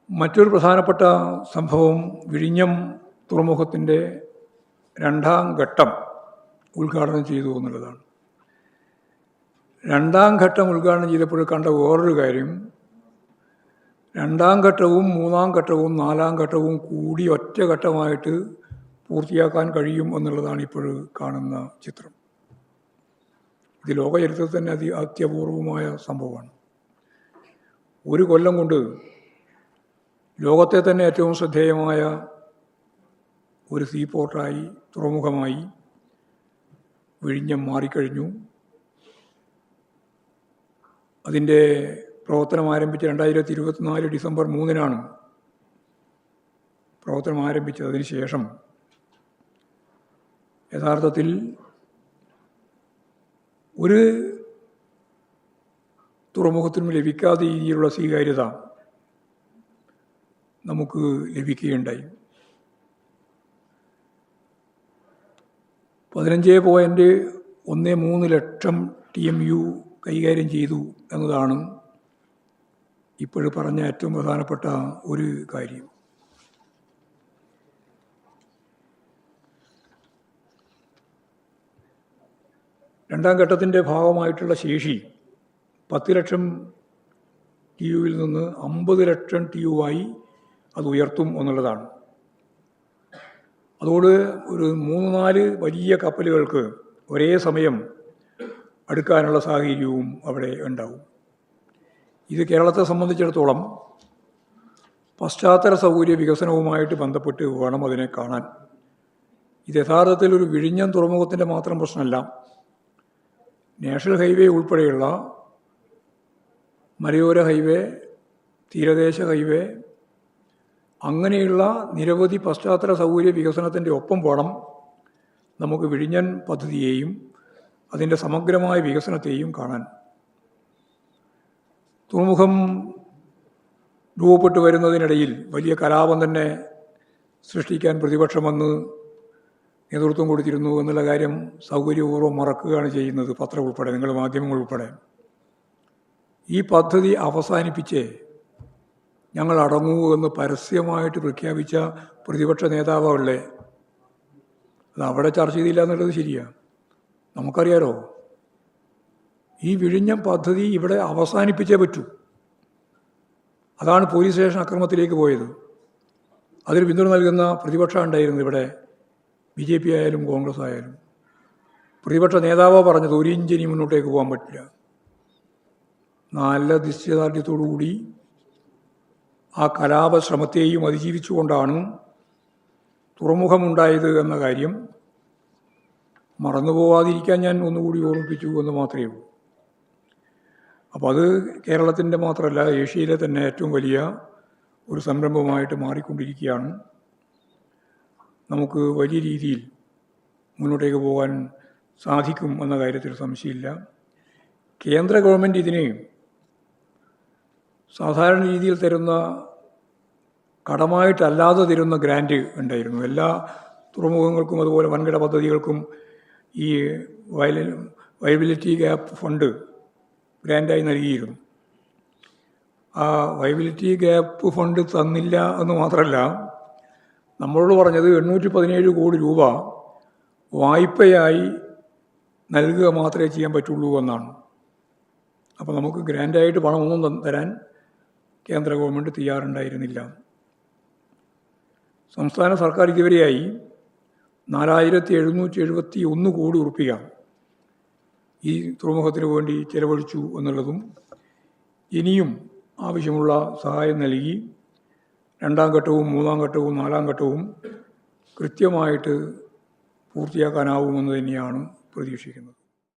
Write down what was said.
മറ്റൊരു പ്രധാനപ്പെട്ട സംഭവം വിഴിഞ്ഞം തുറമുഖത്തിൻ്റെ രണ്ടാം ഘട്ടം ഉദ്ഘാടനം ചെയ്തു എന്നുള്ളതാണ്. രണ്ടാം ഘട്ടം ഉദ്ഘാടനം ചെയ്തപ്പോൾ കണ്ട വേറൊരു കാര്യം, രണ്ടാം ഘട്ടവും മൂന്നാം ഘട്ടവും നാലാം ഘട്ടവും കൂടി ഒറ്റ ഘട്ടമായിട്ട് പൂർത്തിയാക്കാൻ കഴിയും എന്നുള്ളതാണ് ഇപ്പോൾ കാണുന്ന ചിത്രം. ഇത് ലോക ചരിത്രത്തിൽ തന്നെ അത്യപൂർവമായ സംഭവമാണ്. ഒരു കൊല്ലം കൊണ്ട് ലോകത്തെ തന്നെ ഏറ്റവും ശ്രദ്ധേയമായ ഒരു സീപോർട്ടായി, തുറമുഖമായി വിഴിഞ്ഞം മാറിക്കഴിഞ്ഞു. അതിൻ്റെ പ്രവർത്തനം ആരംഭിച്ച 2024 ഡിസംബർ 3-നാണ് പ്രവർത്തനം ആരംഭിച്ചത്. അതിനുശേഷം യഥാർത്ഥത്തിൽ ഒരു തുറമുഖത്തിനും ലഭിക്കാത്ത രീതിയിലുള്ള സ്വീകാര്യത നമുക്ക് ലഭിക്കുകയുണ്ടായി. 15.13 ലക്ഷം TMU കൈകാര്യം ചെയ്തു എന്നതാണ് ഇപ്പോഴും പറഞ്ഞ ഏറ്റവും പ്രധാനപ്പെട്ട ഒരു കാര്യം. രണ്ടാം ഘട്ടത്തിൻ്റെ ഭാഗമായിട്ടുള്ള ശേഷി 10 ലക്ഷം TUവിൽ നിന്ന് 50 ലക്ഷം TUവായി അത് ഉയർത്തും എന്നുള്ളതാണ്. അതോട് ഒരു 3-4 വലിയ കപ്പലുകൾക്ക് ഒരേ സമയം അടുക്കാനുള്ള സാഹചര്യവും അവിടെ ഉണ്ടാവും. ഇത് കേരളത്തെ സംബന്ധിച്ചിടത്തോളം പശ്ചാത്തല സൗകര്യ വികസനവുമായിട്ട് ബന്ധപ്പെട്ട് വേണം അതിനെ കാണാൻ. ഇത് യഥാർത്ഥത്തിൽ ഒരു വിഴിഞ്ഞം തുറമുഖത്തിൻ്റെ മാത്രം പ്രശ്നമല്ല. നാഷണൽ ഹൈവേ ഉൾപ്പെടെയുള്ള മലയോര ഹൈവേ, തീരദേശ ഹൈവേ, അങ്ങനെയുള്ള നിരവധി പശ്ചാത്തല സൗകര്യ വികസനത്തിൻ്റെ ഒപ്പം വേണം നമുക്ക് വിഴിഞ്ഞൻ പദ്ധതിയെയും അതിൻ്റെ സമഗ്രമായ വികസനത്തെയും കാണാൻ. തുറമുഖം രൂപപ്പെട്ടു വരുന്നതിനിടയിൽ വലിയ കലാപം തന്നെ സൃഷ്ടിക്കാൻ പ്രതിപക്ഷം വന്ന് നേതൃത്വം കൊടുത്തിരുന്നു എന്നുള്ള കാര്യം സൗകര്യപൂർവ്വം മറക്കുകയാണ് ചെയ്യുന്നത്, പത്രം ഉൾപ്പെടെ, നിങ്ങൾ മാധ്യമങ്ങൾ ഉൾപ്പെടെ. ഈ പദ്ധതി അവസാനിപ്പിച്ച് ഞങ്ങൾ അടങ്ങൂ എന്ന് പരസ്യമായിട്ട് പ്രഖ്യാപിച്ച പ്രതിപക്ഷ നേതാവുകളെ അത് അവിടെ ചർച്ച ചെയ്തില്ല എന്നുള്ളത് ശരിയാണ്. നമുക്കറിയാലോ, ഈ വിഴിഞ്ഞം പദ്ധതി ഇവിടെ അവസാനിപ്പിച്ചേ പറ്റൂ. അതാണ് പോലീസ് സ്റ്റേഷൻ അക്രമത്തിലേക്ക് പോയത്. അതിന് പിന്തുണ നൽകുന്ന പ്രതിപക്ഷം ഉണ്ടായിരുന്നു ഇവിടെ, BJP ആയാലും കോൺഗ്രസ് ആയാലും. പ്രതിപക്ഷ നേതാവ് പറഞ്ഞത് 1 ഇഞ്ച് ഇനി മുന്നോട്ടേക്ക് പോകാൻ പറ്റില്ല. നല്ല നിശ്ചയദാർഢ്യത്തോടുകൂടി ആ കലാപശ്രമത്തെയും അതിജീവിച്ചുകൊണ്ടാണ് തുറമുഖമുണ്ടായത് എന്ന കാര്യം മറന്നുപോകാതിരിക്കാൻ ഞാൻ ഒന്നുകൂടി ഓർമ്മിപ്പിച്ചു എന്ന് മാത്രമേ ഉള്ളൂ. അപ്പോൾ അത് കേരളത്തിൻ്റെ മാത്രമല്ല, ഏഷ്യയിലെ തന്നെ ഏറ്റവും വലിയ ഒരു സംരംഭമായിട്ട് മാറിക്കൊണ്ടിരിക്കുകയാണ്. നമുക്ക് വലിയ രീതിയിൽ മുന്നോട്ടേക്ക് പോകാൻ സാധിക്കും എന്ന കാര്യത്തിൽ സംശയമില്ല. കേന്ദ്ര ഗവൺമെൻറ് ഇതിന് സാധാരണ രീതിയിൽ തരുന്ന, കടമായിട്ടല്ലാതെ തരുന്ന ഗ്രാൻറ്റ് ഉണ്ടായിരുന്നു. എല്ലാ തുറമുഖങ്ങൾക്കും അതുപോലെ വൻകിട പദ്ധതികൾക്കും ഈ വയബിലിറ്റി ഗ്യാപ്പ് ഫണ്ട് ഗ്രാൻറ്റായി നൽകിയിരുന്നു. ആ വയബിലിറ്റി ഗ്യാപ്പ് ഫണ്ട് തന്നില്ല എന്ന് മാത്രമല്ല, നമ്മളോട് പറഞ്ഞത് 817 കോടി രൂപ വായ്പയായി നൽകുക മാത്രമേ ചെയ്യാൻ പറ്റുള്ളൂ എന്നാണ്. അപ്പോൾ നമുക്ക് ഗ്രാൻറ്റായിട്ട് പണമൊന്നും തരാൻ കേന്ദ്ര ഗവൺമെൻറ് തയ്യാറുണ്ടായിരുന്നില്ല. സംസ്ഥാന സർക്കാർ ഇതുവരെയായി 4771 കോടി ഉറുപ്പിക ഈ തുറമുഖത്തിന് വേണ്ടി ചെലവഴിച്ചു എന്നുള്ളതും, ഇനിയും ആവശ്യമുള്ള സഹായം നൽകി രണ്ടാം ഘട്ടവും മൂന്നാം ഘട്ടവും നാലാം ഘട്ടവും കൃത്യമായിട്ട് പൂർത്തിയാക്കാനാവുമെന്ന് തന്നെയാണ് പ്രതീക്ഷിക്കുന്നത്.